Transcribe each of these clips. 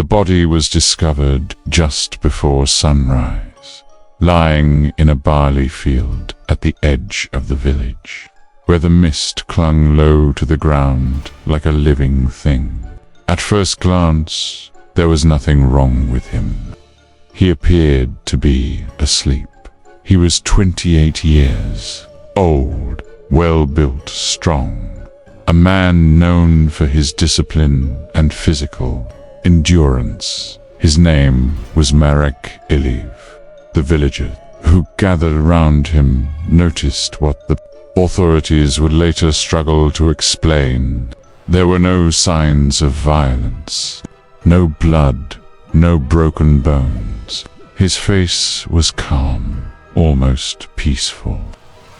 body was discovered just before sunrise, lying in a barley field at the edge of the village, where the mist clung low to the ground like a living thing. At first glance, there was nothing wrong with him. He appeared to be asleep. He was 28 years old, well-built, strong, a man known for his discipline and physical endurance. His name was Marek Iliv. The villagers who gathered around him noticed what the authorities would later struggle to explain. There were no signs of violence, no blood, no broken bones. His face was calm, almost peaceful,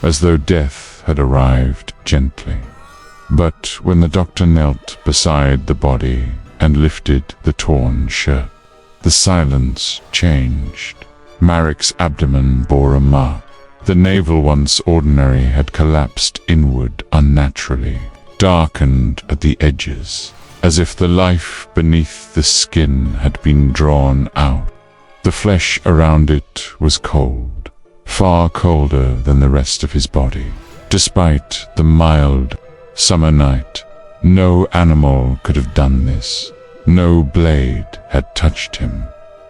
as though death had arrived gently. But when the doctor knelt beside the body and lifted the torn shirt, the silence changed. Marek's abdomen bore a mark. The navel, once ordinary, had collapsed inward unnaturally, darkened at the edges, as if the life beneath the skin had been drawn out. The flesh around it was cold, far colder than the rest of his body. Despite the mild summer night, no animal could have done this. No blade had touched him.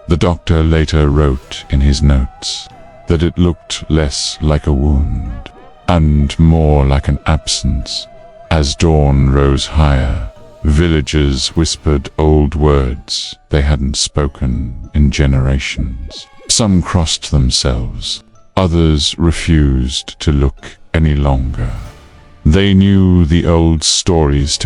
The doctor later wrote in his notes that it looked less like a wound and more like an absence. As dawn rose higher, villagers whispered old words they hadn't spoken in generations. Some crossed themselves, others refused to look any longer. They knew the old stories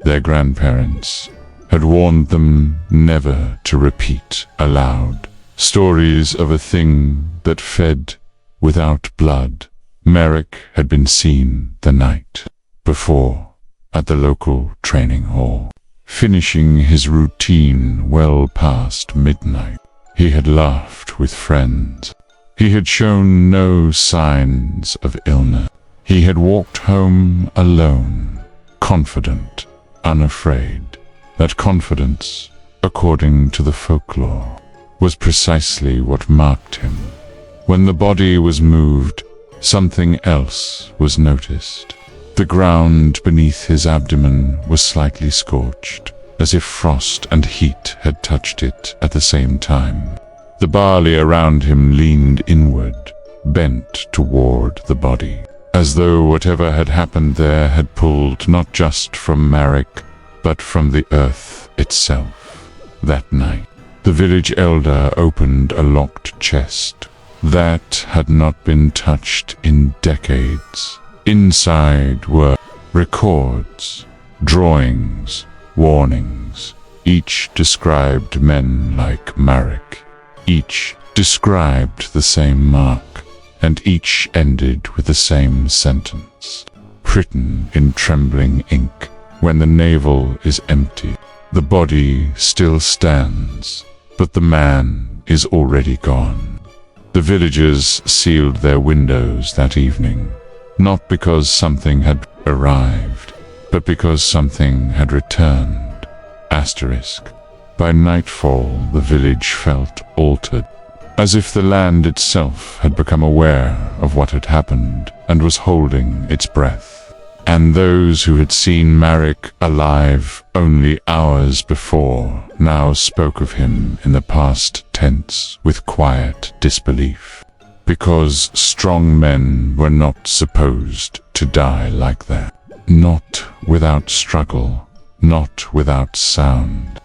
their grandparents had warned them never to repeat aloud. Stories of a thing that fed without blood. Marek had been seen the night before at the local training hall, finishing his routine well past midnight. He had laughed with friends. He had shown no signs of illness. He had walked home alone, confident, unafraid. That confidence, according to the folklore, was precisely what marked him. When the body was moved, something else was noticed. The ground beneath his abdomen was slightly scorched, as if frost and heat had touched it at the same time. The barley around him leaned inward, bent toward the body, as though whatever had happened there had pulled not just from Marek, but from the earth itself. That night, the village elder opened a locked chest that had not been touched in decades. Inside were records, drawings, warnings. Each described men like Marek. Each described the same mark, and each ended with the same sentence, written in trembling ink. When the navel is empty, the body still stands, but the man is already gone. The villagers sealed their windows that evening, not because something had arrived, but because something had returned. Asterisk. By nightfall, the village felt altered, as if the land itself had become aware of what had happened and was holding its breath. And those who had seen Marek alive only hours before now spoke of him in the past tense with quiet disbelief, because strong men were not supposed to die like that. Not without struggle, not without sound.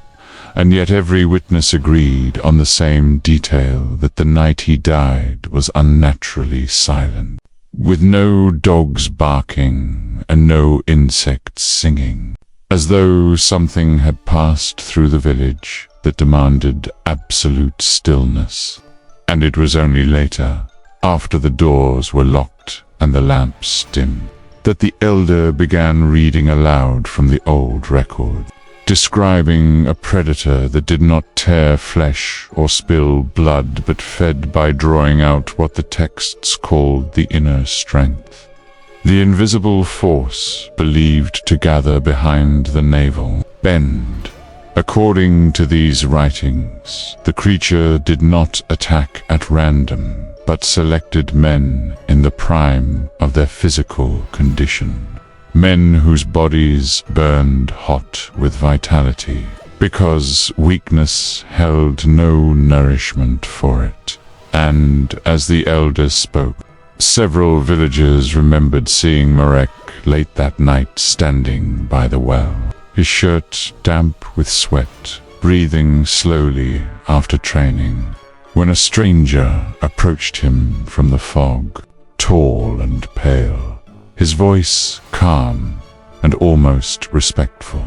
And yet every witness agreed on the same detail, that the night he died was unnaturally silent, with no dogs barking and no insects singing, as though something had passed through the village that demanded absolute stillness. And it was only later, after the doors were locked and the lamps dimmed, that the elder began reading aloud from the old record, describing a predator that did not tear flesh or spill blood, but fed by drawing out what the texts called the inner strength, the invisible force believed to gather behind the navel, bend, According to these writings, the creature did not attack at random, but selected men in the prime of their physical condition. Men whose bodies burned hot with vitality, because weakness held no nourishment for it. And as the elder spoke, several villagers remembered seeing Marek late that night standing by the well, his shirt damp with sweat, breathing slowly after training, when a stranger approached him from the fog, tall and pale, his voice calm and almost respectful,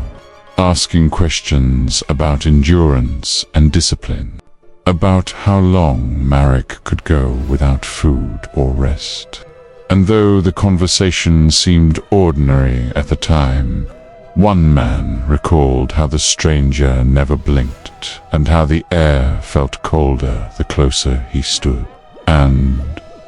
asking questions about endurance and discipline, about how long Marek could go without food or rest. And though the conversation seemed ordinary at the time, one man recalled how the stranger never blinked and how the air felt colder the closer he stood. And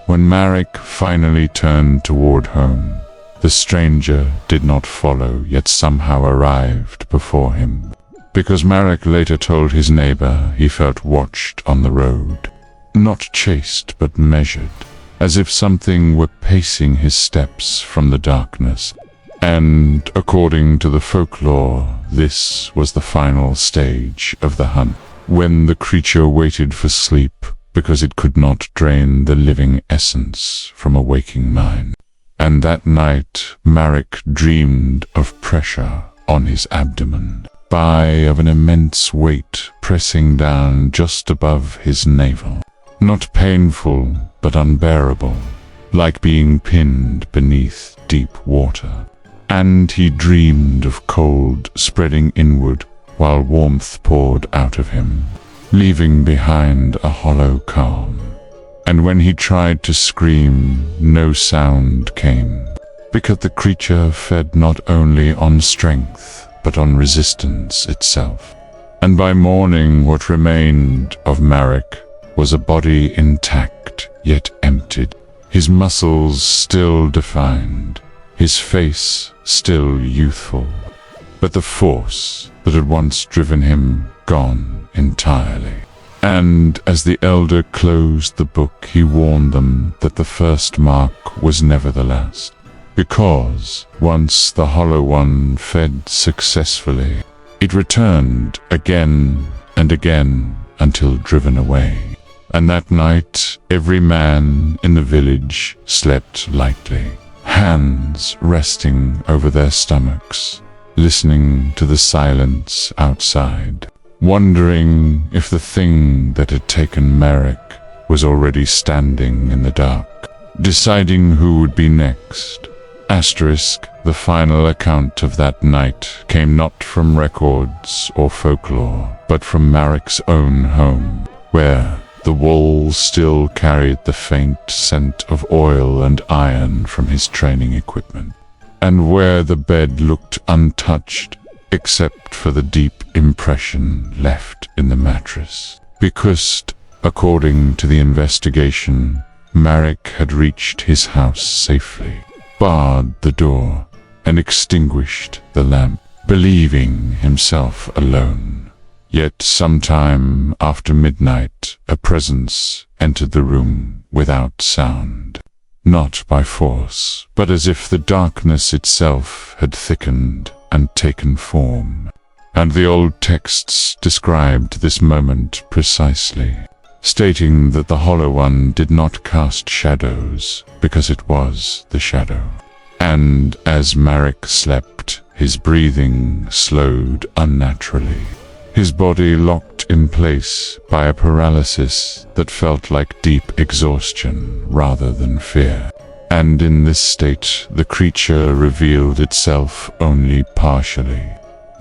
when Marek finally turned toward home, the stranger did not follow, yet somehow arrived before him, because Marek later told his neighbor he felt watched on the road, not chased but measured, as if something were pacing his steps from the darkness. And according to the folklore, this was the final stage of the hunt, when the creature waited for sleep because it could not drain the living essence from a waking mind. And that night Marek dreamed of pressure on his abdomen, of an immense weight pressing down just above his navel. Not painful, but unbearable, like being pinned beneath deep water. And he dreamed of cold spreading inward while warmth poured out of him, leaving behind a hollow calm. And when he tried to scream, no sound came, because the creature fed not only on strength, but on resistance itself. And by morning what remained of Marek was a body intact yet emptied, his muscles still defined, his face still youthful, but the force that had once driven him gone entirely. And as the elder closed the book, he warned them that the first mark was never the last, because once the Hollow One fed successfully, it returned again and again until driven away. And that night every man in the village slept lightly, hands resting over their stomachs, listening to the silence outside, wondering if the thing that had taken Marek was already standing in the dark, deciding who would be next. Asterisk, the final account of that night came not from records or folklore, but from Marek's own home, where the walls still carried the faint scent of oil and iron from his training equipment, and where the bed looked untouched except for the deep impression left in the mattress. Because, according to the investigation, Marek had reached his house safely, barred the door, and extinguished the lamp, believing himself alone. Yet sometime after midnight, a presence entered the room without sound, not by force, but as if the darkness itself had thickened and taken form. And the old texts described this moment precisely, stating that the Hollow One did not cast shadows because it was the shadow. And as Marek slept, his breathing slowed unnaturally, his body locked in place by a paralysis that felt like deep exhaustion rather than fear. And in this state, the creature revealed itself only partially,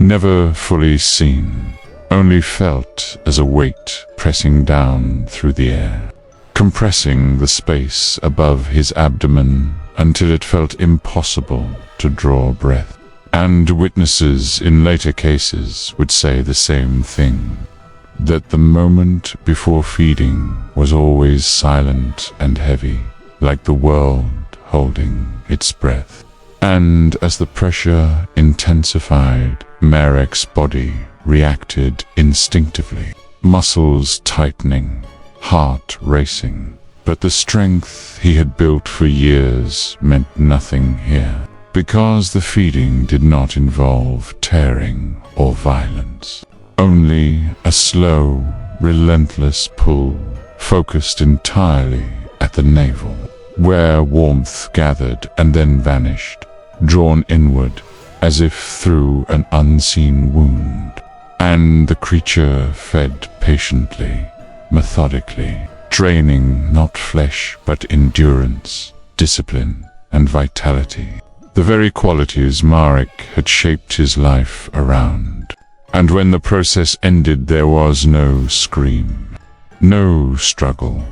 never fully seen, only felt as a weight pressing down through the air, compressing the space above his abdomen until it felt impossible to draw breath. And witnesses in later cases would say the same thing, that the moment before feeding was always silent and heavy, like the world holding its breath. And as the pressure intensified, Marek's body reacted instinctively, muscles tightening, heart racing. But the strength he had built for years meant nothing here, because the feeding did not involve tearing or violence. Only a slow, relentless pull, focused entirely at the navel, where warmth gathered and then vanished, drawn inward as if through an unseen wound. And the creature fed patiently, methodically, draining not flesh but endurance, discipline, and vitality, the very qualities Marek had shaped his life around. And when the process ended, there was no scream, no struggle,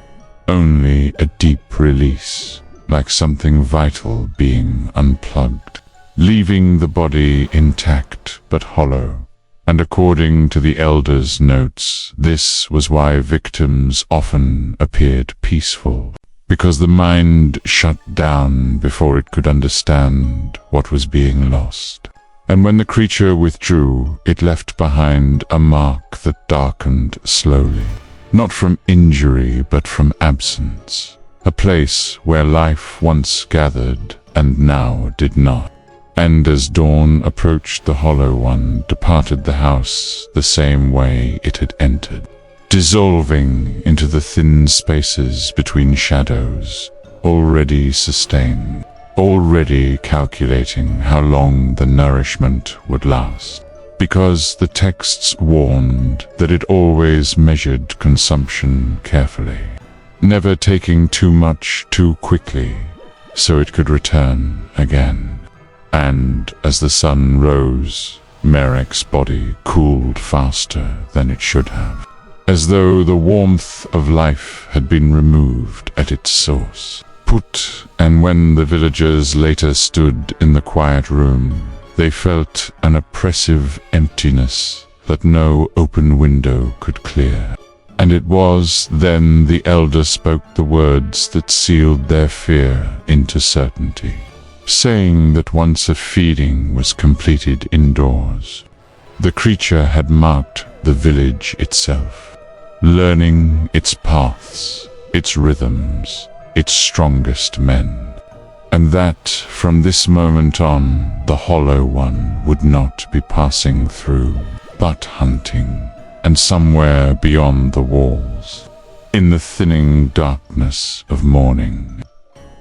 only a deep release, like something vital being unplugged, leaving the body intact but hollow. And according to the elders' notes, this was why victims often appeared peaceful, because the mind shut down before it could understand what was being lost. And when the creature withdrew, it left behind a mark that darkened slowly, not from injury but from absence, a place where life once gathered and now did not. And as dawn approached, the Hollow One departed the house the same way it had entered, dissolving into the thin spaces between shadows, already sustained, already calculating how long the nourishment would last, because the texts warned that it always measured consumption carefully, never taking too much too quickly, so it could return again. And as the sun rose, Marek's body cooled faster than it should have, as though the warmth of life had been removed at its source. And when the villagers later stood in the quiet room, they felt an oppressive emptiness that no open window could clear. And it was then the elder spoke the words that sealed their fear into certainty, saying that once a feeding was completed indoors, the creature had marked the village itself, learning its paths, its rhythms, its strongest men, and that from this moment on the Hollow One would not be passing through, but hunting, and somewhere beyond the walls, in the thinning darkness of morning,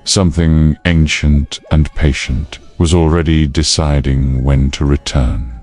something ancient and patient was already deciding when to return.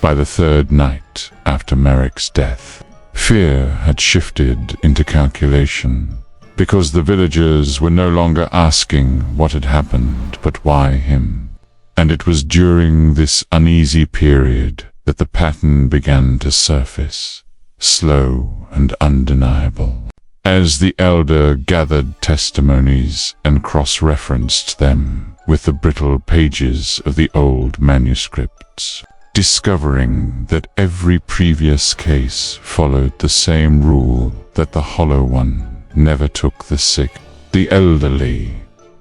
By the third night after Marek's death, fear had shifted into calculation, because the villagers were no longer asking what had happened, but why him. And it was during this uneasy period that the pattern began to surface, slow and undeniable, as the elder gathered testimonies and cross-referenced them with the brittle pages of the old manuscripts, discovering that every previous case followed the same rule, that the Hollow One never took the sick, the elderly,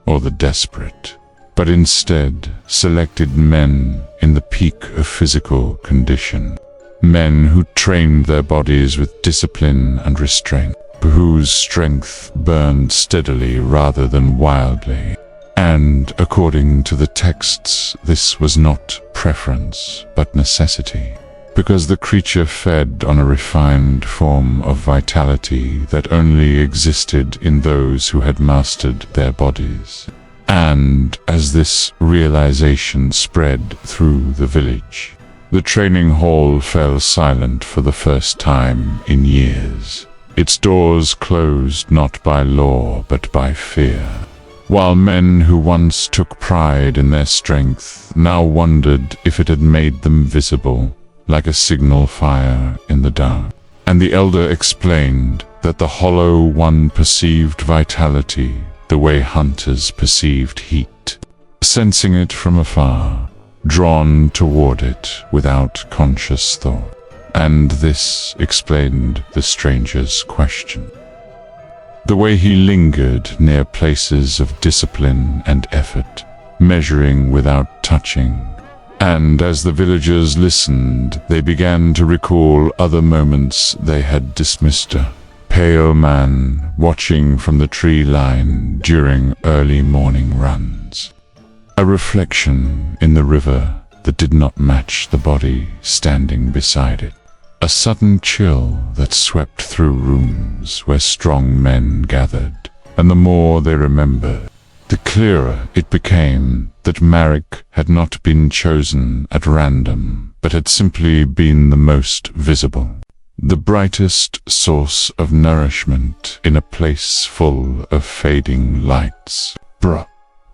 or the desperate, but instead selected men in the peak of physical condition, men who trained their bodies with discipline and restraint, whose strength burned steadily rather than wildly. And according to the texts, this was not preference but necessity, because the creature fed on a refined form of vitality that only existed in those who had mastered their bodies. And as this realization spread through the village, the training hall fell silent for the first time in years, its doors closed not by law but by fear, while men who once took pride in their strength now wondered if it had made them visible, like a signal fire in the dark. And the elder explained that the Hollow One perceived vitality the way hunters perceived heat, sensing it from afar, drawn toward it without conscious thought. And this explained the stranger's question. The way he lingered near places of discipline and effort, measuring without touching, And as the villagers listened, they began to recall other moments they had dismissed. A pale man watching from the tree line during early morning runs. A reflection in the river that did not match the body standing beside it. A sudden chill that swept through rooms where strong men gathered, and the more they remembered, the clearer it became that Marek had not been chosen at random, but had simply been the most visible. The brightest source of nourishment in a place full of fading lights.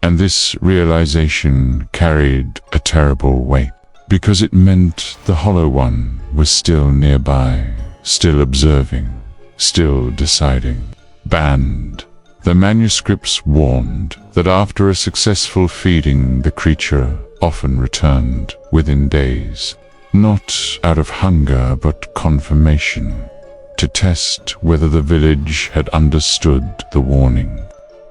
And this realization carried a terrible weight, because it meant the Hollow One was still nearby, still observing, still deciding. Banned. The manuscripts warned that after a successful feeding, the creature often returned within days, not out of hunger but confirmation, to test whether the village had understood the warning.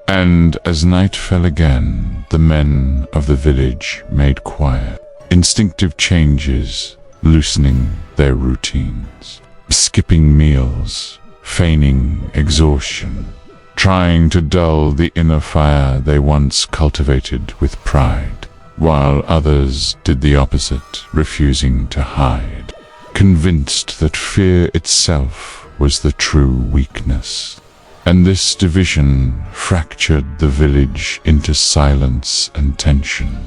And as night fell again, the men of the village made quiet, instinctive changes, loosening their routines, skipping meals, feigning exhaustion, trying to dull the inner fire they once cultivated with pride, while others did the opposite, refusing to hide, convinced that fear itself was the true weakness. And this division fractured the village into silence and tension,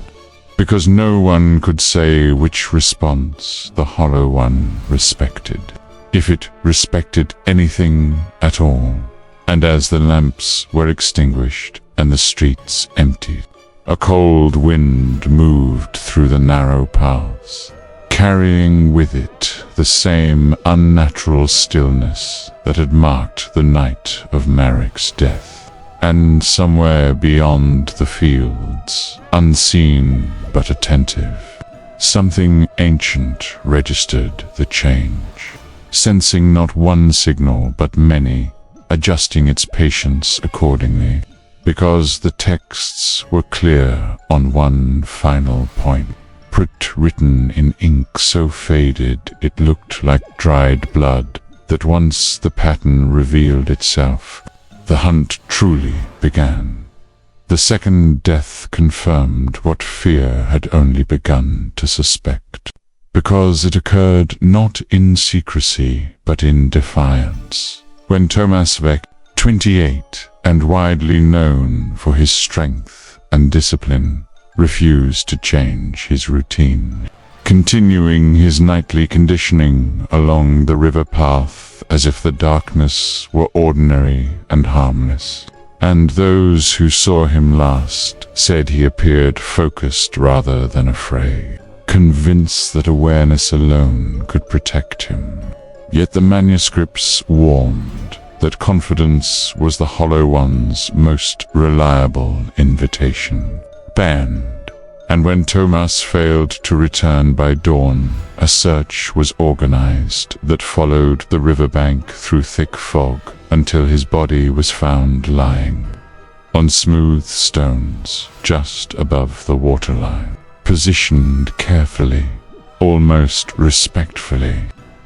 because no one could say which response the Hollow One respected, if it respected anything at all. And as the lamps were extinguished and the streets emptied, a cold wind moved through the narrow paths, carrying with it the same unnatural stillness that had marked the night of Marek's death. And somewhere beyond the fields, unseen but attentive, something ancient registered the change, sensing not one signal but many, adjusting its patience accordingly, because the texts were clear on one final point, written in ink so faded it looked like dried blood, that once the pattern revealed itself, the hunt truly began. The second death confirmed what fear had only begun to suspect, because it occurred not in secrecy but in defiance. When Thomas Vec, 28 and widely known for his strength and discipline, refused to change his routine, continuing his nightly conditioning along the river path as if the darkness were ordinary and harmless. And those who saw him last said he appeared focused rather than afraid, convinced that awareness alone could protect him. Yet the manuscripts warned that confidence was the Hollow One's most reliable invitation. Banned. And when Thomas failed to return by dawn, a search was organized that followed the riverbank through thick fog until his body was found lying on smooth stones just above the waterline, positioned carefully, almost respectfully,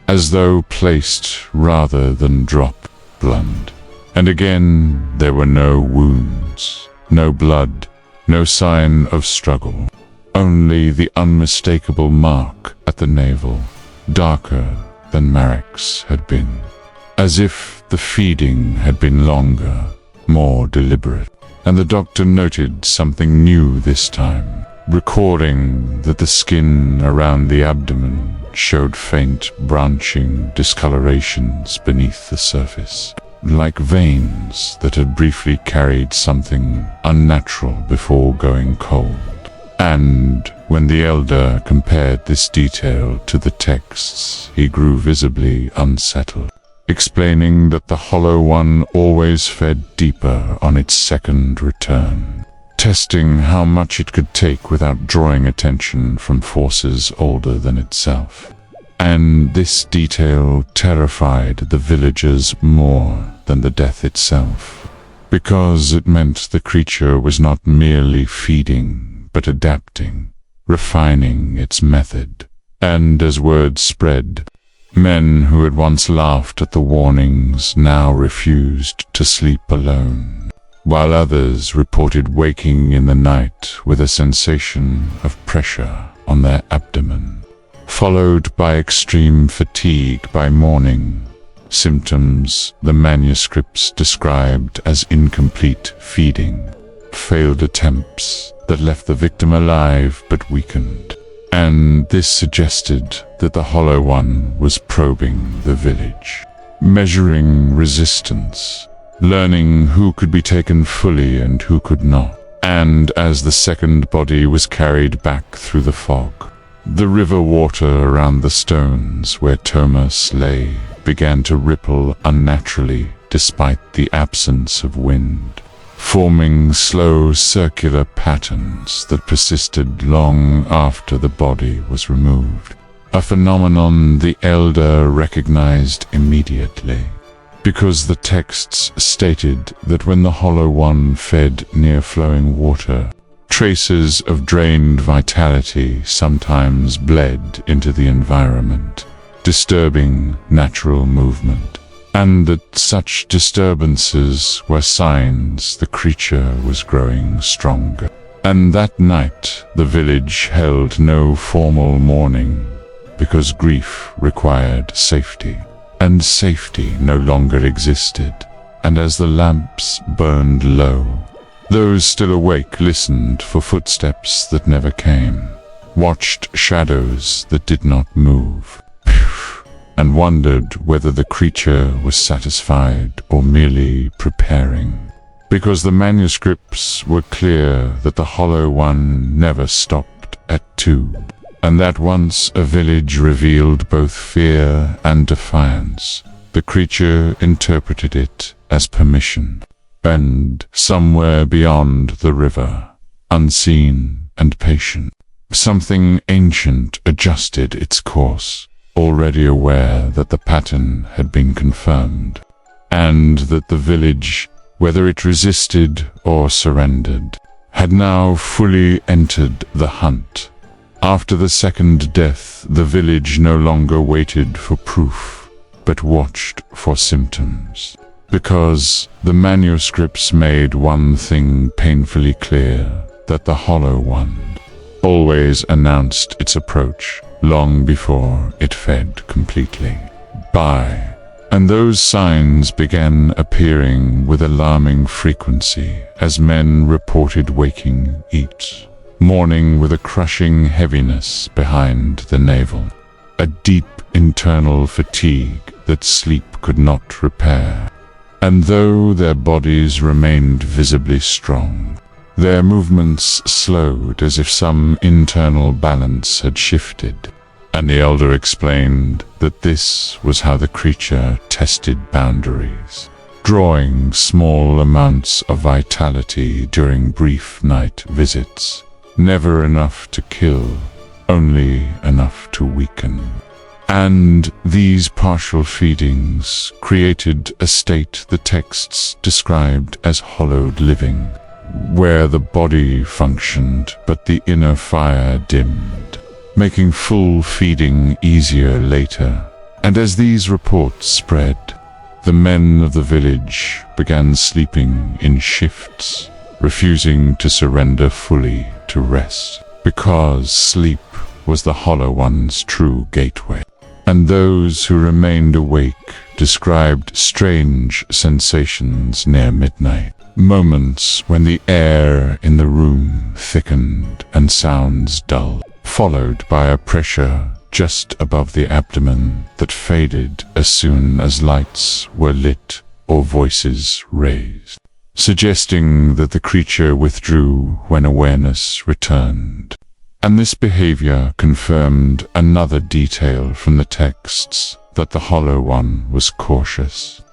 as though placed rather than dropped. Blunt. And again there were no wounds, no blood, no sign of struggle, only the unmistakable mark at the navel, darker than Marek's had been, as if the feeding had been longer, more deliberate. And the doctor noted something new this time, recording that the skin around the abdomen showed faint branching discolorations beneath the surface, like veins that had briefly carried something unnatural before going cold. And when the elder compared this detail to the texts, he grew visibly unsettled, explaining that the Hollow One always fed deeper on its second return, testing how much it could take without drawing attention from forces older than itself. And this detail terrified the villagers more than the death itself, because it meant the creature was not merely feeding, but adapting, refining its method. And as word spread, men who had once laughed at the warnings now refused to sleep alone, while others reported waking in the night with a sensation of pressure on their abdomen, followed by extreme fatigue by morning, symptoms the manuscripts described as incomplete feeding, failed attempts that left the victim alive but weakened. And this suggested that the Hollow One was probing the village, measuring resistance, learning who could be taken fully and who could not. And as the second body was carried back through the fog, the river water around the stones where Thomas lay began to ripple unnaturally despite the absence of wind, forming slow circular patterns that persisted long after the body was removed, a phenomenon the elder recognized immediately, because the texts stated that when the Hollow One fed near flowing water, traces of drained vitality sometimes bled into the environment, disturbing natural movement, and that such disturbances were signs the creature was growing stronger. And that night the village held no formal mourning, because grief required safety, and safety no longer existed. And as the lamps burned low, those still awake listened for footsteps that never came, watched shadows that did not move, and wondered whether the creature was satisfied or merely preparing, because the manuscripts were clear that the Hollow One never stopped at 2, and that once a village revealed both fear and defiance, the creature interpreted it as permission. And somewhere beyond the river, unseen and patient, something ancient adjusted its course, already aware that the pattern had been confirmed, and that the village, whether it resisted or surrendered, had now fully entered the hunt. After the second death, the village no longer waited for proof, but watched for symptoms, because the manuscripts made one thing painfully clear, that the Hollow One always announced its approach long before it fed completely. And those signs began appearing with alarming frequency as men reported waking each morning with a crushing heaviness behind the navel, a deep internal fatigue that sleep could not repair. And though their bodies remained visibly strong, their movements slowed as if some internal balance had shifted. And the elder explained that this was how the creature tested boundaries, drawing small amounts of vitality during brief night visits, never enough to kill, only enough to weaken. And these partial feedings created a state the texts described as hollowed living, where the body functioned but the inner fire dimmed, making full feeding easier later. And as these reports spread, the men of the village began sleeping in shifts, refusing to surrender fully to rest, because sleep was the Hollow One's true gateway. And those who remained awake described strange sensations near midnight, moments when the air in the room thickened and sounds dulled, followed by a pressure just above the abdomen that faded as soon as lights were lit or voices raised, suggesting that the creature withdrew when awareness returned. And this behavior confirmed another detail from the texts, that the Hollow One was cautious,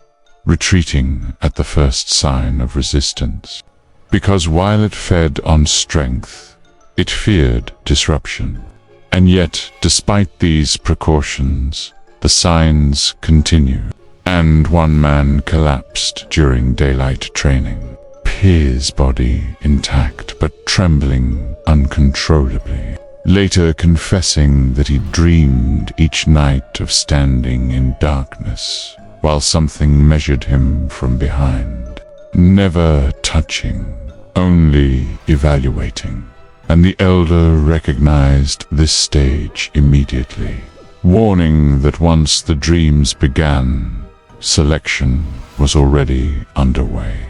retreating at the first sign of resistance, because while it fed on strength, it feared disruption. And yet, despite these precautions, the signs continued, and one man collapsed during daylight training, his body intact but trembling uncontrollably, later confessing that he dreamed each night of standing in darkness while something measured him from behind, never touching, only evaluating. And the elder recognized this stage immediately, warning that once the dreams began, selection was already underway,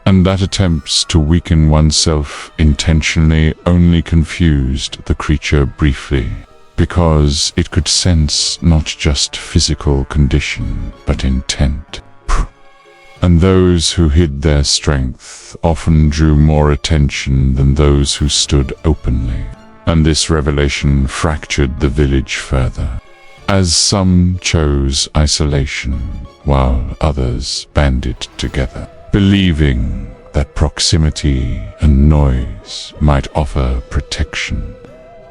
and that attempts to weaken oneself intentionally only confused the creature briefly, because it could sense not just physical condition, but intent. And those who hid their strength often drew more attention than those who stood openly, and this revelation fractured the village further, as some chose isolation, while others banded together, believing that proximity and noise might offer protection.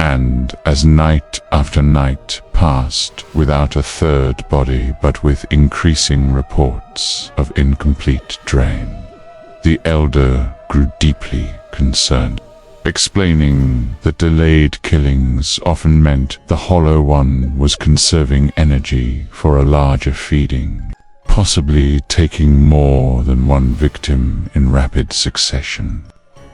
And as night after night passed without a third body but with increasing reports of incomplete drain, the elder grew deeply concerned, explaining that delayed killings often meant the Hollow One was conserving energy for a larger feeding, possibly taking more than one victim in rapid succession,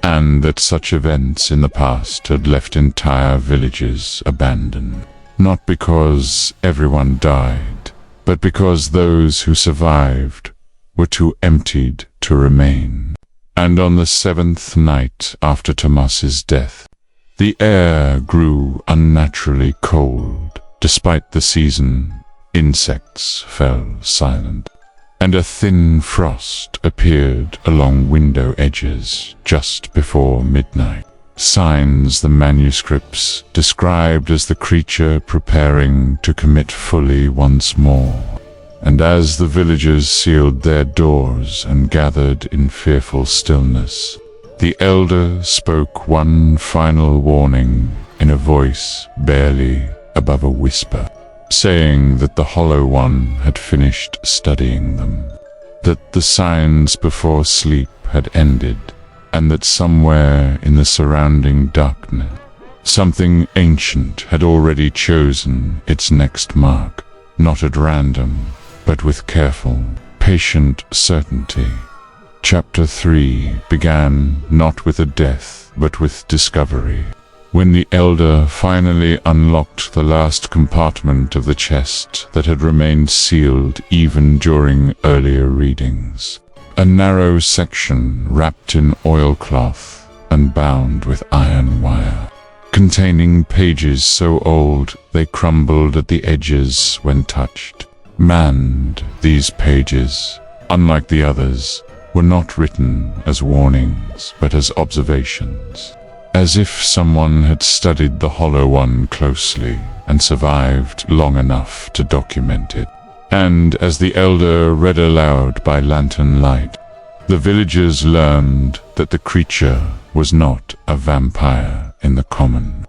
and that such events in the past had left entire villages abandoned, not because everyone died, but because those who survived were too emptied to remain. And on the 7th night after Tomas's death, the air grew unnaturally cold. Despite the season, insects fell silent, and a thin frost appeared along window edges just before midnight. Signs the manuscripts described as the creature preparing to commit fully once more. And as the villagers sealed their doors and gathered in fearful stillness, the elder spoke one final warning in a voice barely above a whisper, saying that the Hollow One had finished studying them, that the signs before sleep had ended, and that somewhere in the surrounding darkness, something ancient had already chosen its next mark, not at random, but with careful, patient certainty. Chapter 3 began not with a death, but with discovery. When the elder finally unlocked the last compartment of the chest that had remained sealed even during earlier readings, a narrow section wrapped in oilcloth and bound with iron wire, containing pages so old they crumbled at the edges when touched. Manned, these pages, unlike the others, were not written as warnings but as observations, as if someone had studied the Hollow One closely and survived long enough to document it. And as the elder read aloud by lantern light, the villagers learned that the creature was not a vampire in the common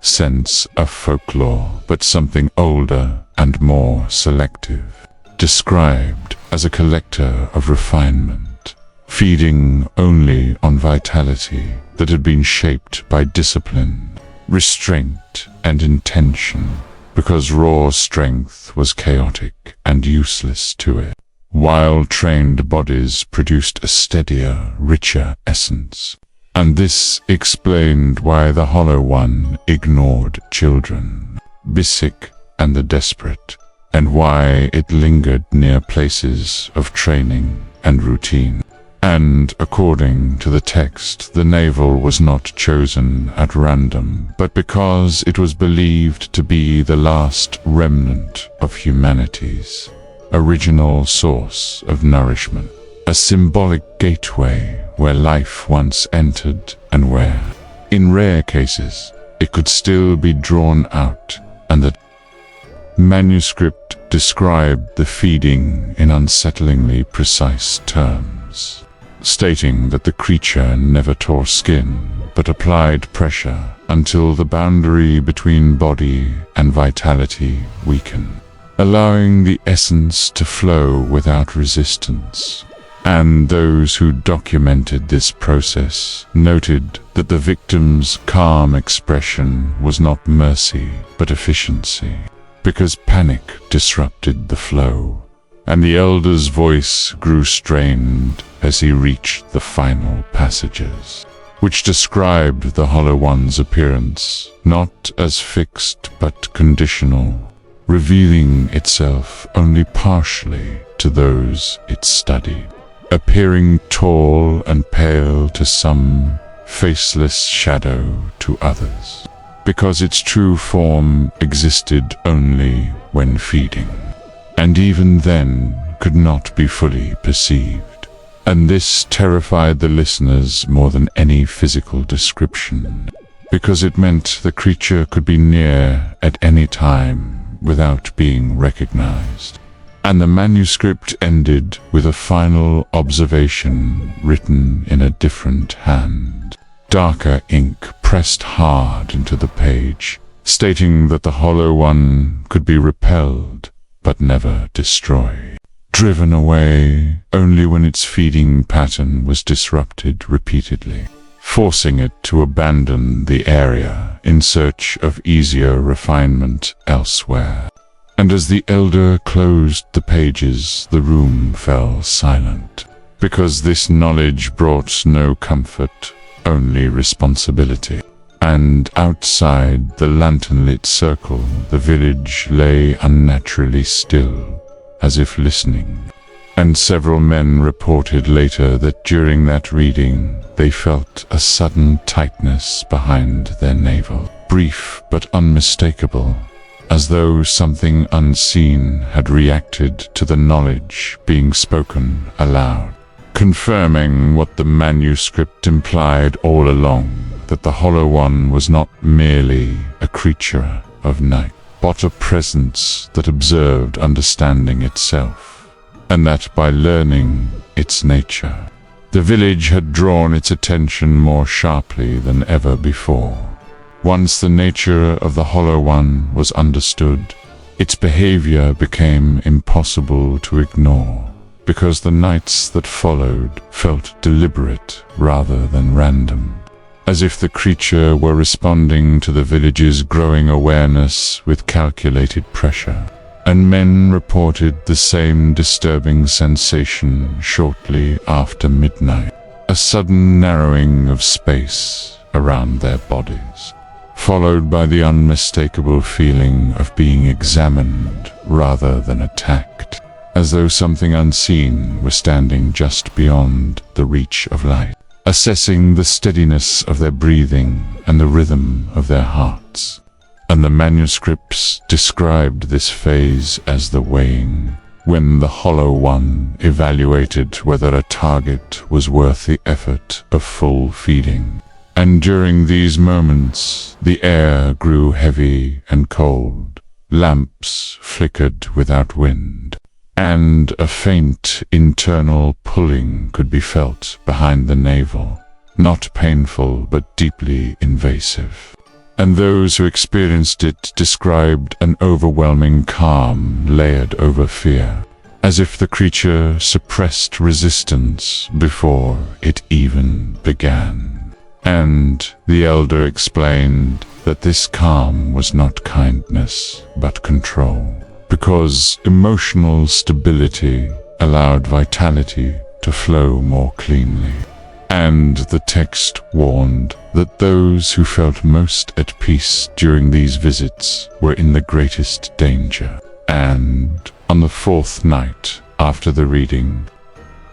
sense of folklore, but something older and more selective, described as a collector of refinement, feeding only on vitality that had been shaped by discipline, restraint, and intention, because raw strength was chaotic and useless to it, while trained bodies produced a steadier, richer essence. And this explained why the Hollow One ignored children, sick, and the desperate, and why it lingered near places of training and routine. And according to the text, the Navel was not chosen at random, but because it was believed to be the last remnant of humanity's original source of nourishment, a symbolic gateway where life once entered and where, in rare cases, it could still be drawn out, and that manuscript described the feeding in unsettlingly precise terms, stating that the creature never tore skin, but applied pressure until the boundary between body and vitality weakened, allowing the essence to flow without resistance. And those who documented this process noted that the victim's calm expression was not mercy but efficiency, because panic disrupted the flow, and the elder's voice grew strained as he reached the final passages, which described the Hollow One's appearance not as fixed but conditional, revealing itself only partially to those it studied, appearing tall and pale to some, faceless shadow to others, because its true form existed only when feeding, and even then could not be fully perceived. And this terrified the listeners more than any physical description, because it meant the creature could be near at any time without being recognized. And the manuscript ended with a final observation written in a different hand. Darker ink pressed hard into the page, stating that the Hollow One could be repelled but never destroyed, driven away only when its feeding pattern was disrupted repeatedly, forcing it to abandon the area in search of easier refinement elsewhere. And as the elder closed the pages, the room fell silent, because this knowledge brought no comfort, only responsibility. And outside the lantern-lit circle, the village lay unnaturally still, as if listening. And several men reported later that during that reading, they felt a sudden tightness behind their navel, brief but unmistakable, as though something unseen had reacted to the knowledge being spoken aloud, confirming what the manuscript implied all along, that the Hollow One was not merely a creature of night, but a presence that observed understanding itself, and that by learning its nature, the village had drawn its attention more sharply than ever before. Once the nature of the Hollow One was understood, its behavior became impossible to ignore, because the nights that followed felt deliberate rather than random, as if the creature were responding to the village's growing awareness with calculated pressure. And men reported the same disturbing sensation shortly after midnight, a sudden narrowing of space around their bodies, followed by the unmistakable feeling of being examined rather than attacked, as though something unseen were standing just beyond the reach of light, assessing the steadiness of their breathing and the rhythm of their hearts. And the manuscripts described this phase as the weighing, when the Hollow One evaluated whether a target was worth the effort of full feeding. And during these moments, the air grew heavy and cold, lamps flickered without wind, and a faint internal pulling could be felt behind the navel, not painful but deeply invasive. And those who experienced it described an overwhelming calm layered over fear, as if the creature suppressed resistance before it even began. And the elder explained that this calm was not kindness but control, because emotional stability allowed vitality to flow more cleanly. And the text warned that those who felt most at peace during these visits were in the greatest danger. And on the fourth night after the reading,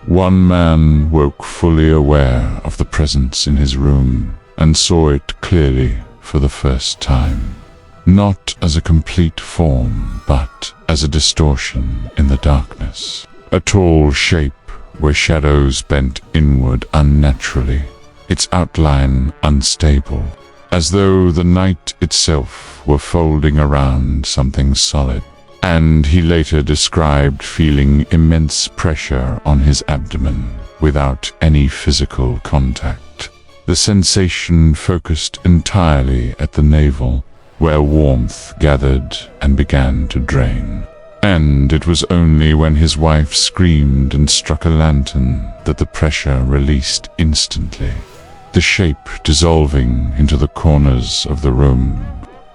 one man woke fully aware of the presence in his room and saw it clearly for the first time, not as a complete form, but as a distortion in the darkness, a tall shape where shadows bent inward unnaturally, its outline unstable, as though the night itself were folding around something solid. And he later described feeling immense pressure on his abdomen without any physical contact. The sensation focused entirely at the navel, where warmth gathered and began to drain, And it was only when his wife screamed and struck a lantern that the pressure released instantly, the shape dissolving into the corners of the room,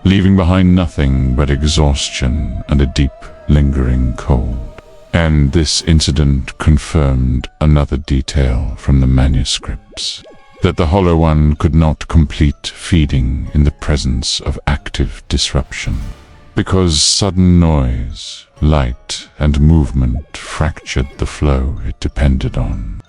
leaving behind nothing but exhaustion and a deep, lingering cold. And this incident confirmed another detail from the manuscripts, that the Hollow One could not complete feeding in the presence of active disruption, because sudden noise, light, and movement fractured the flow it depended on.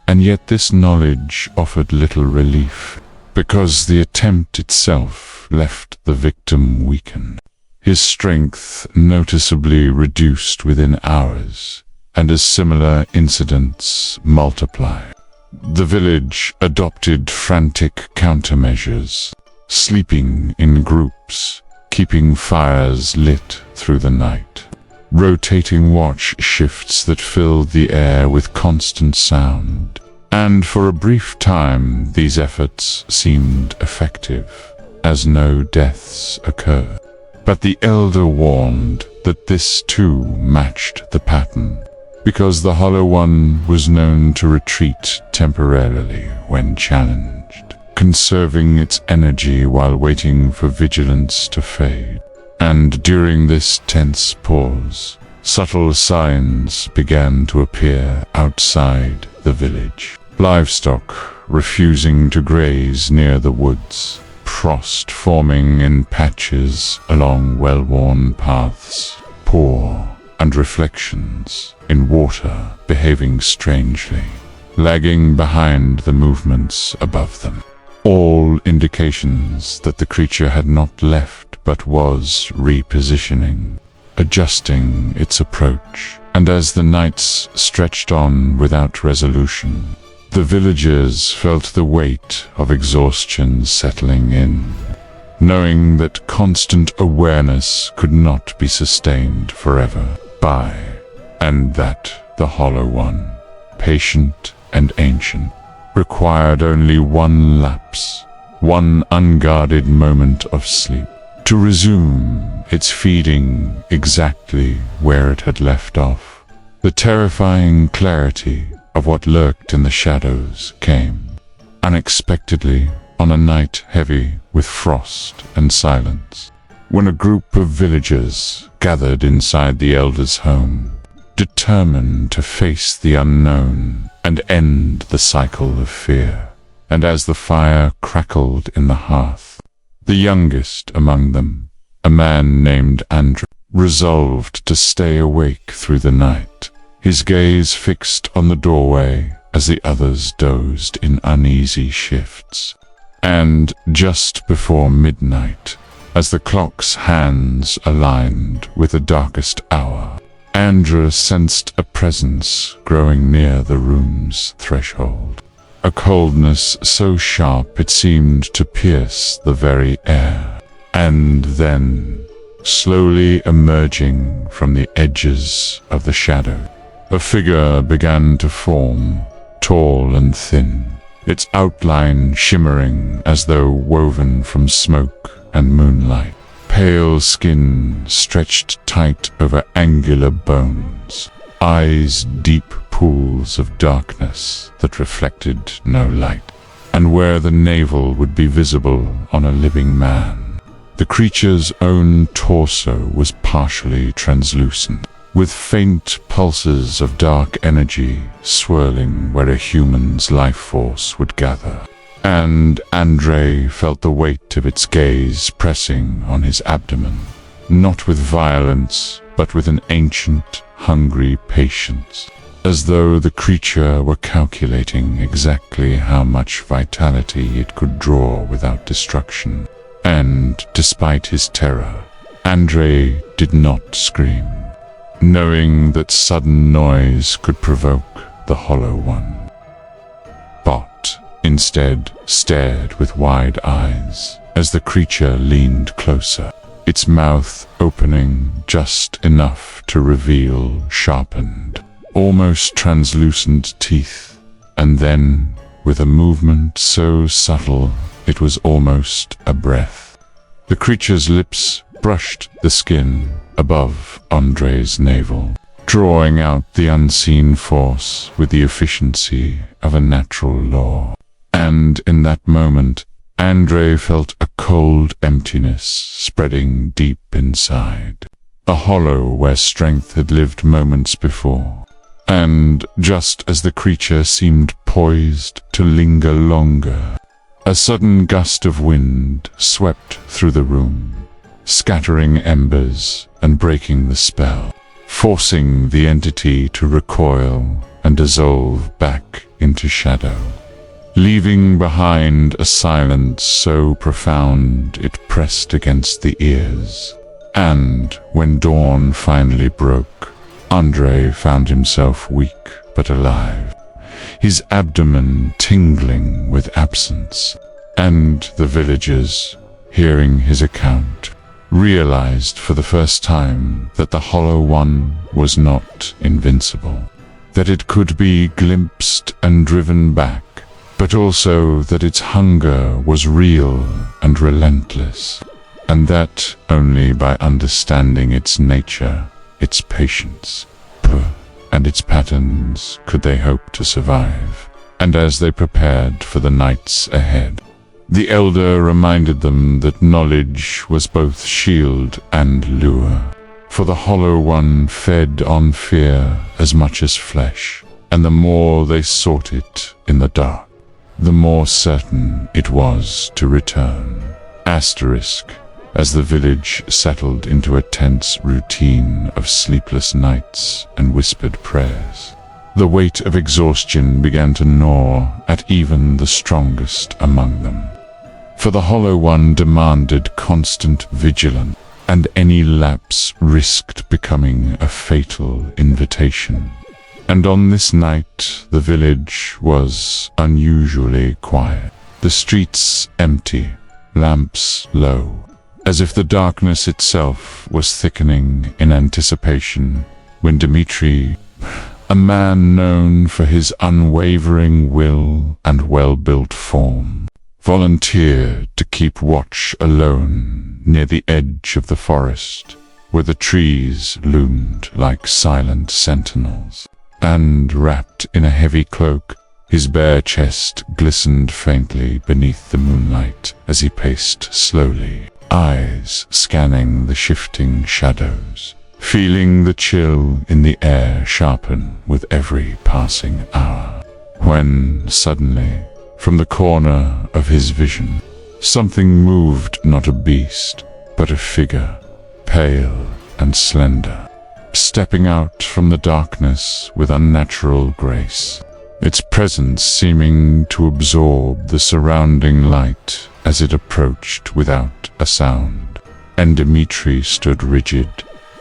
And yet this knowledge offered little relief, because the attempt itself left the victim weakened, his strength noticeably reduced within hours, and as similar incidents multiplied. The village adopted frantic countermeasures, sleeping in groups, keeping fires lit through the night, rotating watch shifts that filled the air with constant sound. And for a brief time these efforts seemed effective, as no deaths occurred. But the elder warned that this too matched the pattern, because the Hollow One was known to retreat temporarily when challenged, conserving its energy while waiting for vigilance to fade. And during this tense pause, subtle signs began to appear outside the village. Livestock refusing to graze near the woods, frost forming in patches along well-worn paths, pour and reflections in water behaving strangely, lagging behind the movements above them. All indications that the creature had not left but was repositioning, adjusting its approach. And as the nights stretched on without resolution, the villagers felt the weight of exhaustion settling in, knowing that constant awareness could not be sustained forever and that the Hollow One, patient and ancient, required only one lapse, one unguarded moment of sleep, to resume its feeding exactly where it had left off. The terrifying clarity of what lurked in the shadows came unexpectedly on a night heavy with frost and silence, when a group of villagers gathered inside the elder's home, determined to face the unknown and end the cycle of fear. And as the fire crackled in the hearth, the youngest among them, a man named Andre, resolved to stay awake through the night, his gaze fixed on the doorway as the others dozed in uneasy shifts. And just before midnight, as the clock's hands aligned with the darkest hour, Andra sensed a presence growing near the room's threshold, a coldness so sharp it seemed to pierce the very air. And then, slowly emerging from the edges of the shadow, a figure began to form, tall and thin, its outline shimmering as though woven from smoke and moonlight. Pale skin stretched tight over angular bones, eyes deep pools of darkness that reflected no light, and where the navel would be visible on a living man, the creature's own torso was partially translucent, with faint pulses of dark energy swirling where a human's life force would gather. And Andre felt the weight of its gaze pressing on his abdomen, not with violence, but with an ancient, hungry patience, as though the creature were calculating exactly how much vitality it could draw without destruction. And, despite his terror, Andre did not scream, knowing that sudden noise could provoke the Hollow One, but instead stared with wide eyes as the creature leaned closer, its mouth opening just enough to reveal sharpened, almost translucent teeth, and then, with a movement so subtle it was almost a breath, the creature's lips brushed the skin above Andre's navel, drawing out the unseen force with the efficiency of a natural law. And in that moment, Andre felt a cold emptiness spreading deep inside, a hollow where strength had lived moments before. And just as the creature seemed poised to linger longer, a sudden gust of wind swept through the room, scattering embers and breaking the spell, forcing the entity to recoil and dissolve back into shadow, leaving behind a silence so profound it pressed against the ears. And when dawn finally broke, Andre found himself weak but alive, his abdomen tingling with absence. And the villagers, hearing his account, realized for the first time that the Hollow One was not invincible, that it could be glimpsed and driven back, but also that its hunger was real and relentless, and that only by understanding its nature, its patience, and its patterns could they hope to survive. And as they prepared for the nights ahead, the elder reminded them that knowledge was both shield and lure, for the Hollow One fed on fear as much as flesh, and the more they sought it in the dark, the more certain it was to return. Asterisk. As the village settled into a tense routine of sleepless nights and whispered prayers, the weight of exhaustion began to gnaw at even the strongest among them. For the Hollow One demanded constant vigilance, and any lapse risked becoming a fatal invitation. And on this night, the village was unusually quiet, the streets empty, lamps low, as if the darkness itself was thickening in anticipation, when Dmitri, a man known for his unwavering will and well-built form, volunteered to keep watch alone near the edge of the forest, where the trees loomed like silent sentinels. And wrapped in a heavy cloak, his bare chest glistened faintly beneath the moonlight as he paced slowly, eyes scanning the shifting shadows, feeling the chill in the air sharpen with every passing hour. When suddenly, from the corner of his vision, something moved, not a beast, but a figure, pale and slender, stepping out from the darkness with unnatural grace, its presence seeming to absorb the surrounding light as it approached without a sound. And Dmitri stood rigid,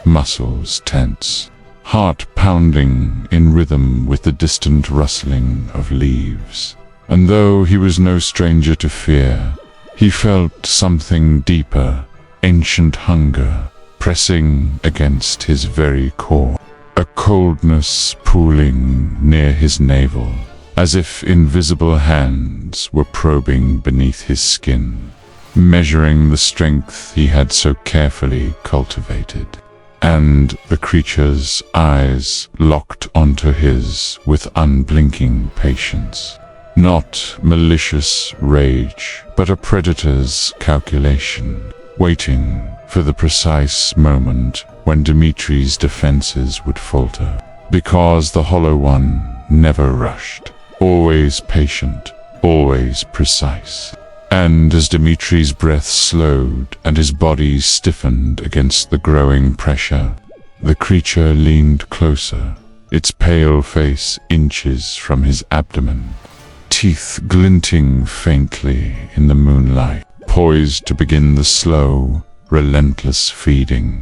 muscles tense, heart pounding in rhythm with the distant rustling of leaves. And though he was no stranger to fear, he felt something deeper, ancient hunger, pressing against his very core, a coldness pooling near his navel, as if invisible hands were probing beneath his skin, measuring the strength he had so carefully cultivated. And the creature's eyes locked onto his with unblinking patience. Not malicious rage, but a predator's calculation, waiting for the precise moment when Dmitri's defenses would falter. Because the Hollow One never rushed, always patient, always precise. And as Dmitri's breath slowed and his body stiffened against the growing pressure, the creature leaned closer, its pale face inches from his abdomen, teeth glinting faintly in the moonlight, poised to begin the slow, relentless feeding,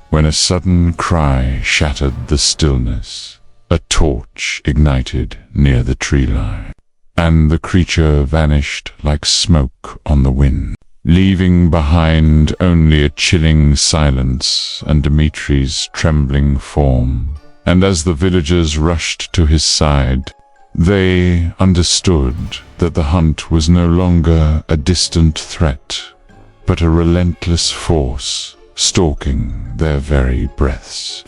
when a sudden cry shattered the stillness. A torch ignited near the tree line, and the creature vanished like smoke on the wind, leaving behind only a chilling silence and Dmitri's trembling form. And as the villagers rushed to his side, they understood that the hunt was no longer a distant threat, but a relentless force stalking their very breaths.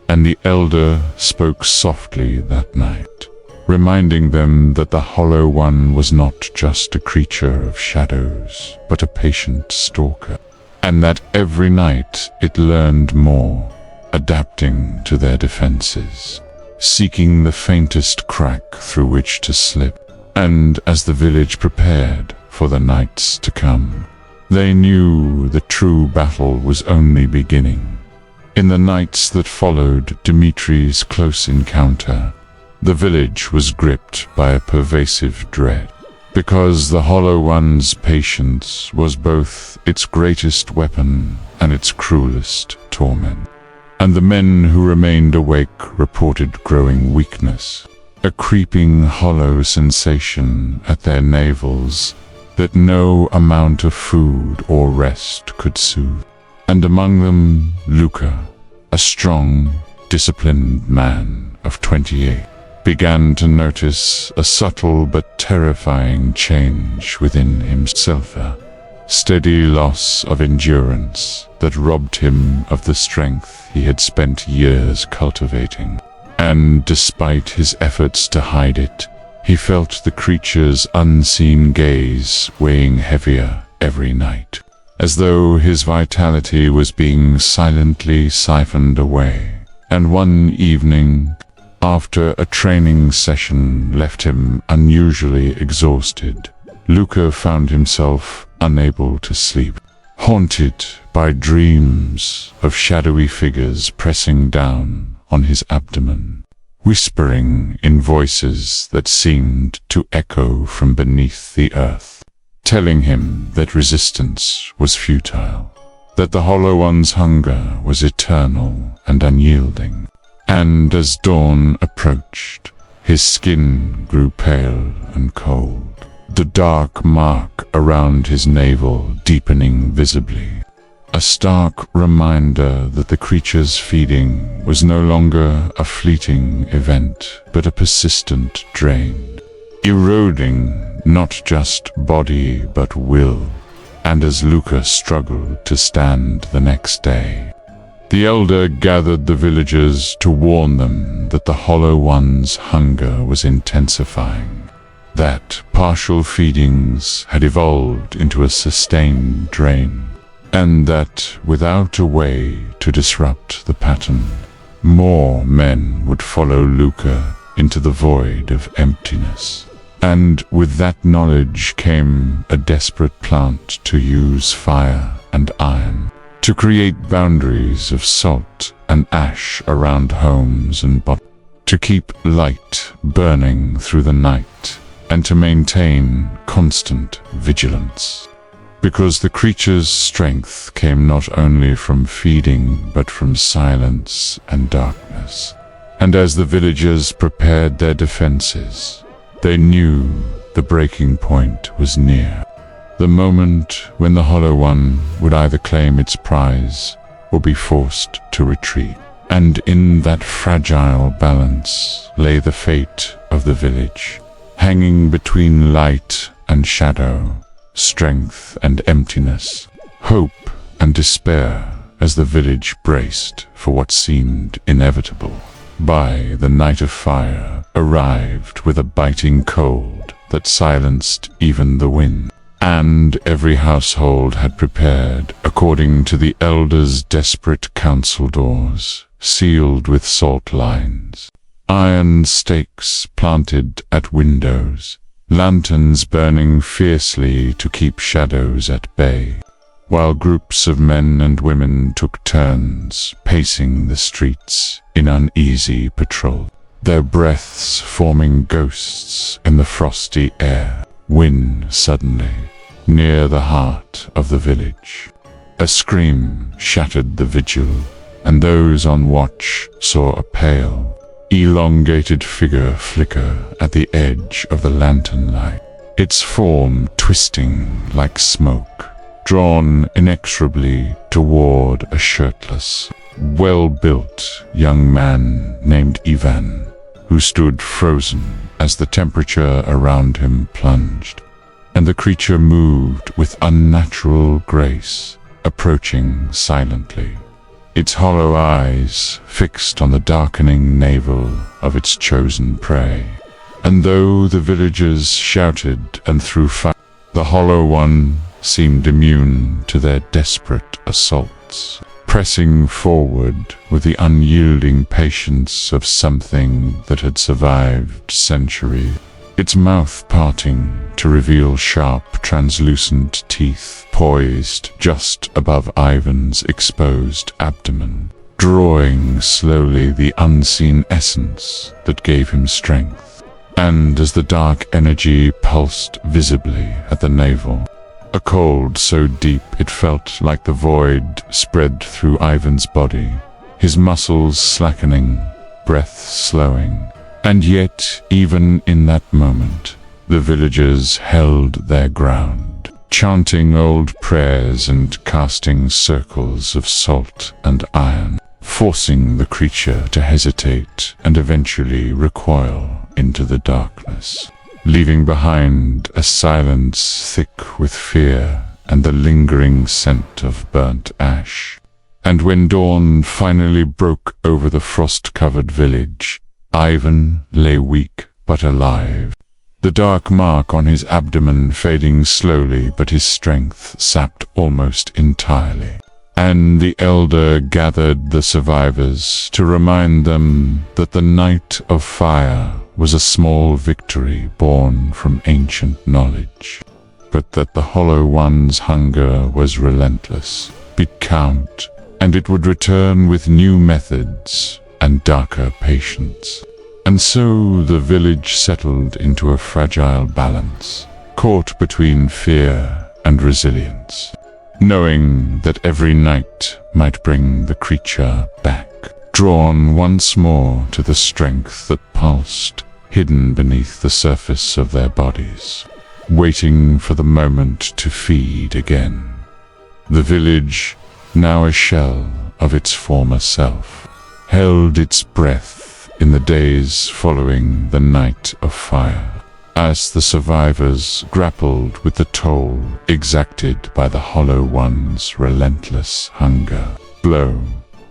And the elder spoke softly that night, reminding them that the Hollow One was not just a creature of shadows, but a patient stalker, and that every night it learned more, adapting to their defenses, seeking the faintest crack through which to slip. And as the village prepared for the nights to come, they knew the true battle was only beginning. In the nights that followed Dimitri's close encounter, the village was gripped by a pervasive dread, because the Hollow One's patience was both its greatest weapon and its cruelest torment. And the men who remained awake reported growing weakness, a creeping hollow sensation at their navels that no amount of food or rest could soothe. And among them, Luca, a strong, disciplined man of 28, began to notice a subtle but terrifying change within himself, a steady loss of endurance that robbed him of the strength he had spent years cultivating. And despite his efforts to hide it, he felt the creature's unseen gaze weighing heavier every night, as though his vitality was being silently siphoned away. And one evening, after a training session left him unusually exhausted, Luca found himself unable to sleep, haunted by dreams of shadowy figures pressing down on his abdomen, whispering in voices that seemed to echo from beneath the earth, telling him that resistance was futile, that the Hollow One's hunger was eternal and unyielding. And as dawn approached, his skin grew pale and cold, the dark mark around his navel deepening visibly, a stark reminder that the creature's feeding was no longer a fleeting event, but a persistent drain, eroding not just body but will. And as Luca struggled to stand the next day, the elder gathered the villagers to warn them that the Hollow One's hunger was intensifying, that partial feedings had evolved into a sustained drain, and that without a way to disrupt the pattern, more men would follow Luca into the void of emptiness. And with that knowledge came a desperate plant to use fire and iron, to create boundaries of salt and ash around homes and bodies, to keep light burning through the night, and to maintain constant vigilance. Because the creature's strength came not only from feeding, but from silence and darkness. And as the villagers prepared their defenses, they knew the breaking point was near. The moment when the Hollow One would either claim its prize or be forced to retreat. And in that fragile balance lay the fate of the village, hanging between light and shadow, strength and emptiness, hope and despair, as the village braced for what seemed inevitable. By the night of fire arrived with a biting cold that silenced even the wind. And every household had prepared, according to the elder's desperate council doors, sealed with salt lines, iron stakes planted at windows, lanterns burning fiercely to keep shadows at bay, while groups of men and women took turns pacing the streets in uneasy patrol, their breaths forming ghosts in the frosty air. When suddenly, near the heart of the village, a scream shattered the vigil, and those on watch saw a pale, elongated figure flicker at the edge of the lantern light, its form twisting like smoke, drawn inexorably toward a shirtless, well-built young man named Ivan, who stood frozen as the temperature around him plunged. And the creature moved with unnatural grace, approaching silently, its hollow eyes fixed on the darkening navel of its chosen prey. And though the villagers shouted and threw fire, the Hollow One seemed immune to their desperate assaults, pressing forward with the unyielding patience of something that had survived centuries, its mouth parting to reveal sharp, translucent teeth poised just above Ivan's exposed abdomen, drawing slowly the unseen essence that gave him strength. And as the dark energy pulsed visibly at the navel, a cold so deep it felt like the void spread through Ivan's body, his muscles slackening, breath slowing. And yet, even in that moment, the villagers held their ground, chanting old prayers and casting circles of salt and iron, forcing the creature to hesitate and eventually recoil into the darkness, leaving behind a silence thick with fear and the lingering scent of burnt ash. And when dawn finally broke over the frost-covered village, Ivan lay weak but alive, the dark mark on his abdomen fading slowly but his strength sapped almost entirely. And the elder gathered the survivors to remind them that the Night of Fire was a small victory born from ancient knowledge, but that the Hollow One's hunger was relentless. It count, and it would return with new methods and darker patience. And so the village settled into a fragile balance, caught between fear and resilience, knowing that every night might bring the creature back, drawn once more to the strength that pulsed, hidden beneath the surface of their bodies, waiting for the moment to feed again. The village, now a shell of its former self, held its breath in the days following the Night of Fire, as the survivors grappled with the toll exacted by the Hollow One's relentless hunger blow.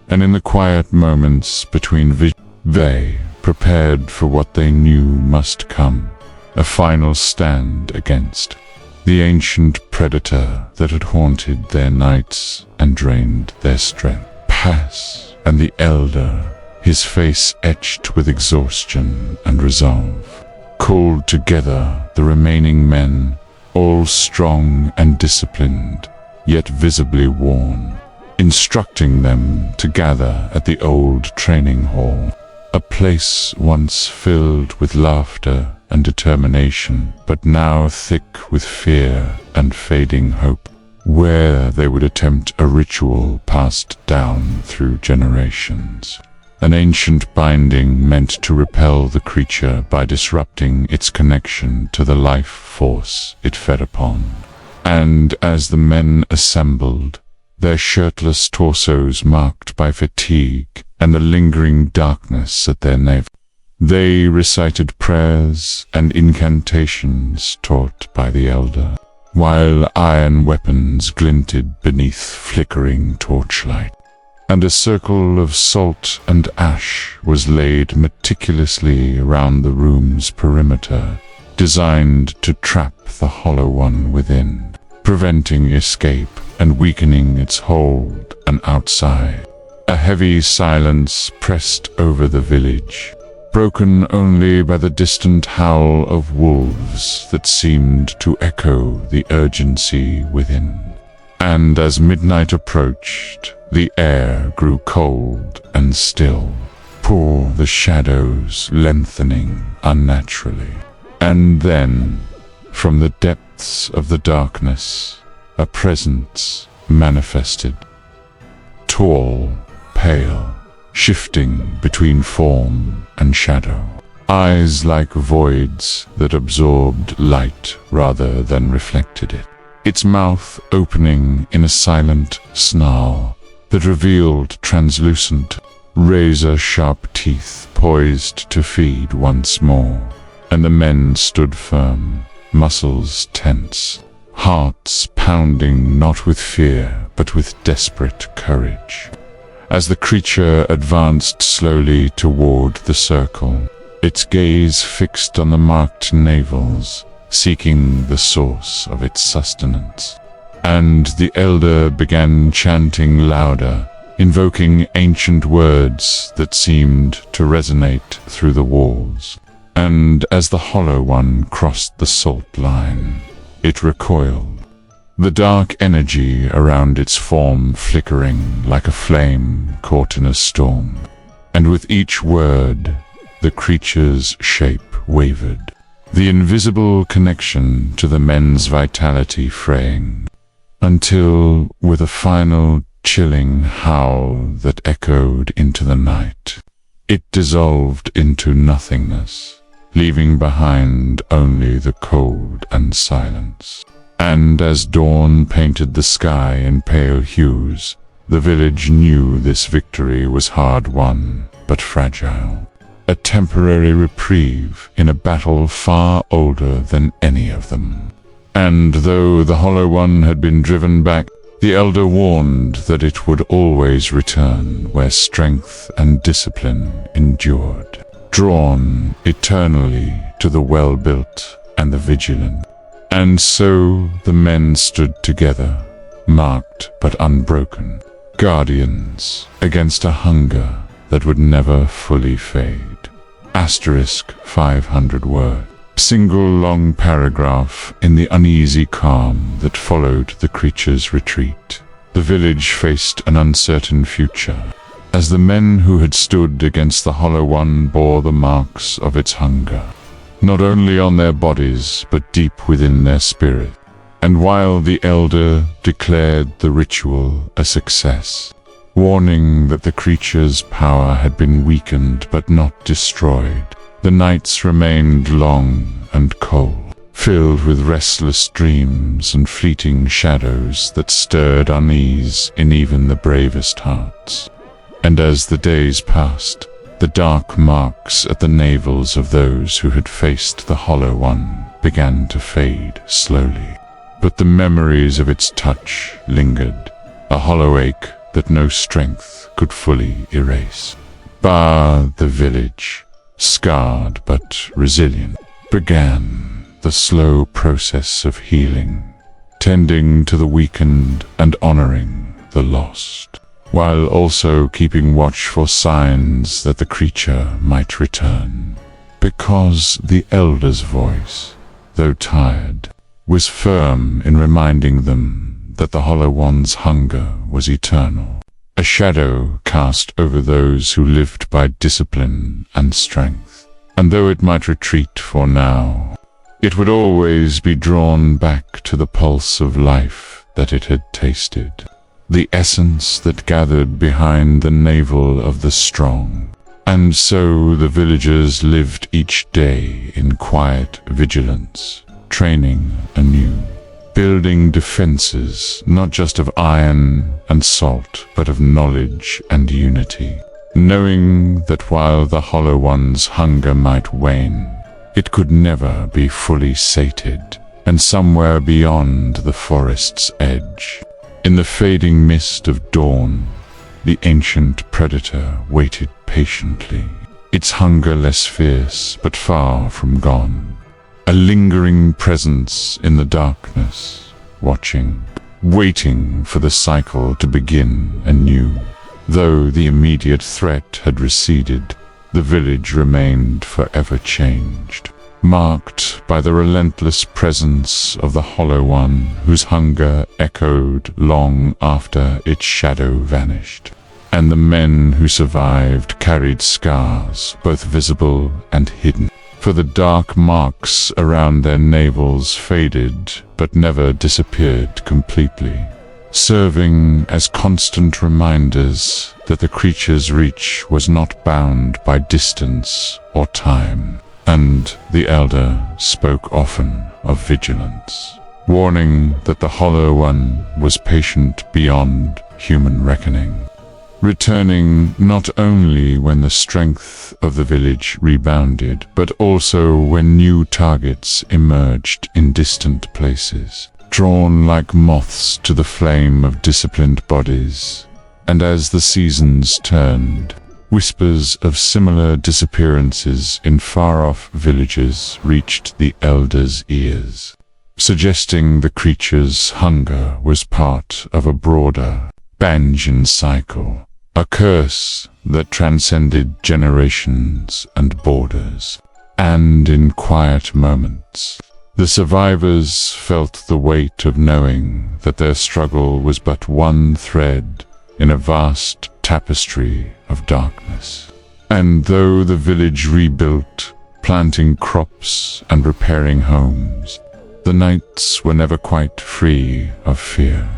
And in the quiet moments between they prepared for what they knew must come, a final stand against the ancient predator that had haunted their nights and drained their strength. Pass, and the elder, his face etched with exhaustion and resolve, called together the remaining men, all strong and disciplined, yet visibly worn, instructing them to gather at the old training hall, a place once filled with laughter and determination, but now thick with fear and fading hope, where they would attempt a ritual passed down through generations. An ancient binding meant to repel the creature by disrupting its connection to the life force it fed upon. And as the men assembled, their shirtless torsos marked by fatigue and the lingering darkness at their navel, they recited prayers and incantations taught by the elder, while iron weapons glinted beneath flickering torchlight. And a circle of salt and ash was laid meticulously around the room's perimeter, designed to trap the Hollow One within, preventing escape and weakening its hold on outside. A heavy silence pressed over the village, broken only by the distant howl of wolves that seemed to echo the urgency within. And as midnight approached, the air grew cold and still, poor the shadows lengthening unnaturally. And then, from the depths of the darkness, a presence manifested. Tall, pale, shifting between form and shadow, eyes like voids that absorbed light rather than reflected it, its mouth opening in a silent snarl that revealed translucent, razor-sharp teeth poised to feed once more. And the men stood firm, muscles tense, hearts pounding not with fear but with desperate courage. As the creature advanced slowly toward the circle, its gaze fixed on the marked navels, seeking the source of its sustenance. And the elder began chanting louder, invoking ancient words that seemed to resonate through the walls. And as the Hollow One crossed the salt line, it recoiled, the dark energy around its form flickering like a flame caught in a storm. And with each word, the creature's shape wavered, the invisible connection to the men's vitality fraying, until, with a final chilling howl that echoed into the night, it dissolved into nothingness, leaving behind only the cold and silence. And as dawn painted the sky in pale hues, the village knew this victory was hard won, but fragile. A temporary reprieve in a battle far older than any of them. And though the Hollow One had been driven back, the elder warned that it would always return where strength and discipline endured, drawn eternally to the well-built and the vigilant. And so the men stood together, marked but unbroken, guardians against a hunger that would never fully fade. Asterisk 500 word. Single long paragraph in the uneasy calm that followed the creature's retreat. The village faced an uncertain future, as the men who had stood against the Hollow One bore the marks of its hunger, not only on their bodies but deep within their spirit. And while the elder declared the ritual a success, warning that the creature's power had been weakened but not destroyed, the nights remained long and cold, filled with restless dreams and fleeting shadows that stirred unease in even the bravest hearts. And as the days passed, the dark marks at the navels of those who had faced the Hollow One began to fade slowly. But the memories of its touch lingered, a hollow ache that no strength could fully erase. The village, scarred but resilient, began the slow process of healing, tending to the weakened and honoring the lost, while also keeping watch for signs that the creature might return. Because the elder's voice, though tired, was firm in reminding them that the Hollow One's hunger was eternal, a shadow cast over those who lived by discipline and strength. And though it might retreat for now, it would always be drawn back to the pulse of life that it had tasted, the essence that gathered behind the navel of the strong. And so the villagers lived each day in quiet vigilance, training anew, building defenses not just of iron and salt, but of knowledge and unity, knowing that while the Hollow One's hunger might wane, it could never be fully sated, and somewhere beyond the forest's edge, in the fading mist of dawn, the ancient predator waited patiently, its hunger less fierce but far from gone, a lingering presence in the darkness, watching, waiting for the cycle to begin anew. Though the immediate threat had receded, the village remained forever changed, marked by the relentless presence of the Hollow One, whose hunger echoed long after its shadow vanished. And the men who survived carried scars, both visible and hidden, for the dark marks around their navels faded but never disappeared completely, serving as constant reminders that the creature's reach was not bound by distance or time. And the elder spoke often of vigilance, warning that the Hollow One was patient beyond human reckoning, returning not only when the strength of the village rebounded, but also when new targets emerged in distant places, drawn like moths to the flame of disciplined bodies. And as the seasons turned, whispers of similar disappearances in far-off villages reached the elders' ears, suggesting the creature's hunger was part of a broader Banyan cycle, a curse that transcended generations and borders. And in quiet moments, the survivors felt the weight of knowing that their struggle was but one thread in a vast tapestry of darkness. And though the village rebuilt, planting crops and repairing homes, the nights were never quite free of fear.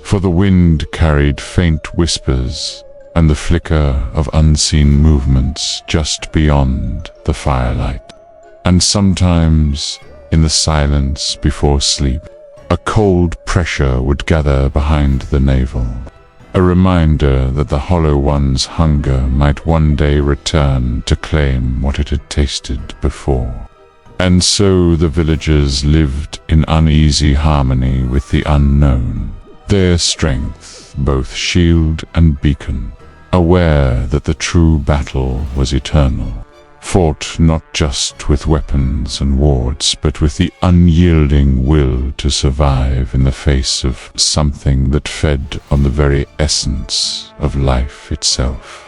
For the wind carried faint whispers and the flicker of unseen movements just beyond the firelight. And sometimes, in the silence before sleep, a cold pressure would gather behind the navel, a reminder that the Hollow One's hunger might one day return to claim what it had tasted before. And so the villagers lived in uneasy harmony with the unknown, their strength both shield and beacon, aware that the true battle was eternal, fought not just with weapons and wards, but with the unyielding will to survive in the face of something that fed on the very essence of life itself.